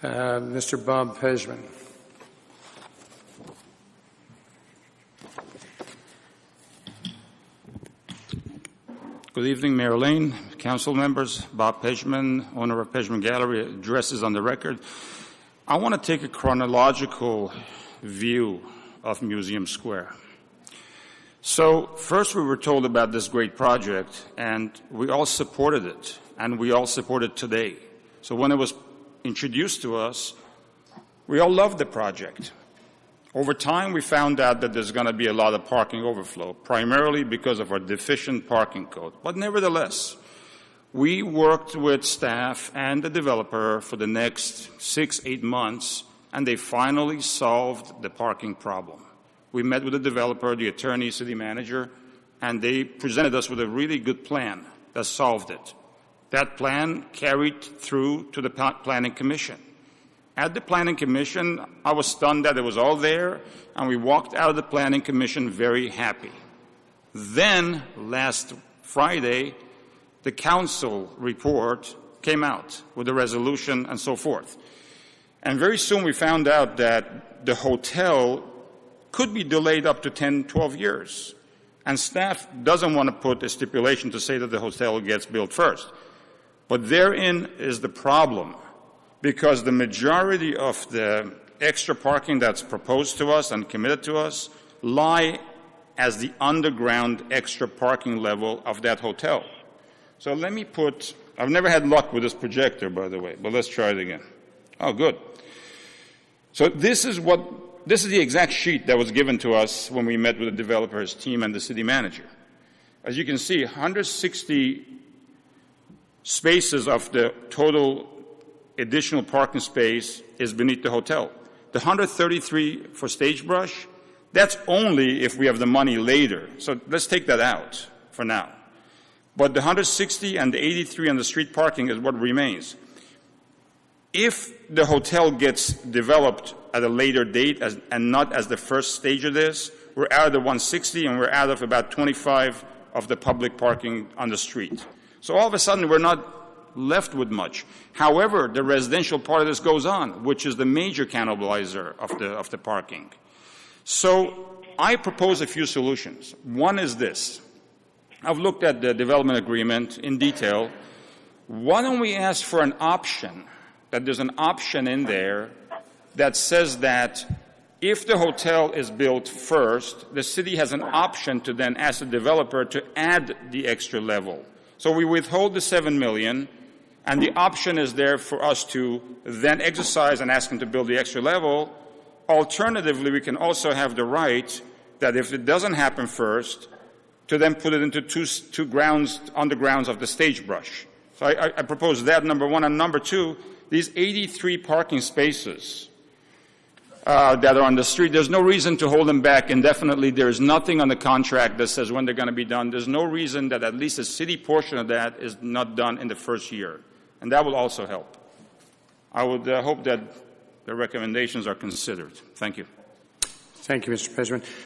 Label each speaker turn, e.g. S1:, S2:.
S1: Mr. Bob Pejman.
S2: Good evening, Mayor Lane, council members. Bob Pejman, owner of Pejman Gallery. Address is on the record. I want to take a chronological view of Museum Square. So first we were told about this great project, and we all supported it, and we all support it today. So when it was introduced to us, we all loved the project. Over time, we found out that there's going to be a lot of parking overflow, primarily because of our deficient parking code. But nevertheless, we worked with staff and the developer for the next 6-8 months, and they finally solved the parking problem. We met with the developer, the attorney, city manager, and they presented us with a really good plan that solved it. That plan carried through to the Planning Commission. At the Planning Commission, I was stunned that it was all there, and we walked out of the Planning Commission very happy. Then, last Friday, the council report came out with a resolution and so forth. And very soon we found out that the hotel could be delayed up to 10, 12 years. And staff doesn't want to put a stipulation to say that the hotel gets built first. But therein is the problem, because the majority of the extra parking that's proposed to us and committed to us lie as the underground extra parking level of that hotel. So let me I've never had luck with this projector, by the way, but let's try it again. Oh, good. So this is the exact sheet that was given to us when we met with the developer's team and the city manager. As you can see, 160 spaces of the total additional parking space is beneath the hotel. The 133 for Sagebrush, that's only if we have the money later. So let's take that out for now. But the 160 and the 83 on the street parking is what remains. If the hotel gets developed at a later date and not as the first stage of this, we're out of the 160 and we're out of about 25 of the public parking on the street. So all of a sudden we're not left with much. However, the residential part of this goes on, which is the major cannibalizer of the parking. So I propose a few solutions. One is this. I've looked at the development agreement in detail. Why don't we ask for an option, that there's an option in there that says that if the hotel is built first, the city has an option to then ask the developer to add the extra level. So we withhold the $7 million, and the option is there for us to then exercise and ask them to build the extra level. Alternatively, we can also have the right that if it doesn't happen first, to then put it into two grounds, on the grounds of the Sagebrush. So I propose that, number one. And number two, these 83 parking spaces that are on the street, there's no reason to hold them back indefinitely. There's nothing on the contract that says when they're going to be done. There's no reason that at least a city portion of that is not done in the first year. And that will also help. I would hope that the recommendations are considered. Thank you.
S1: Thank you, Mr. President.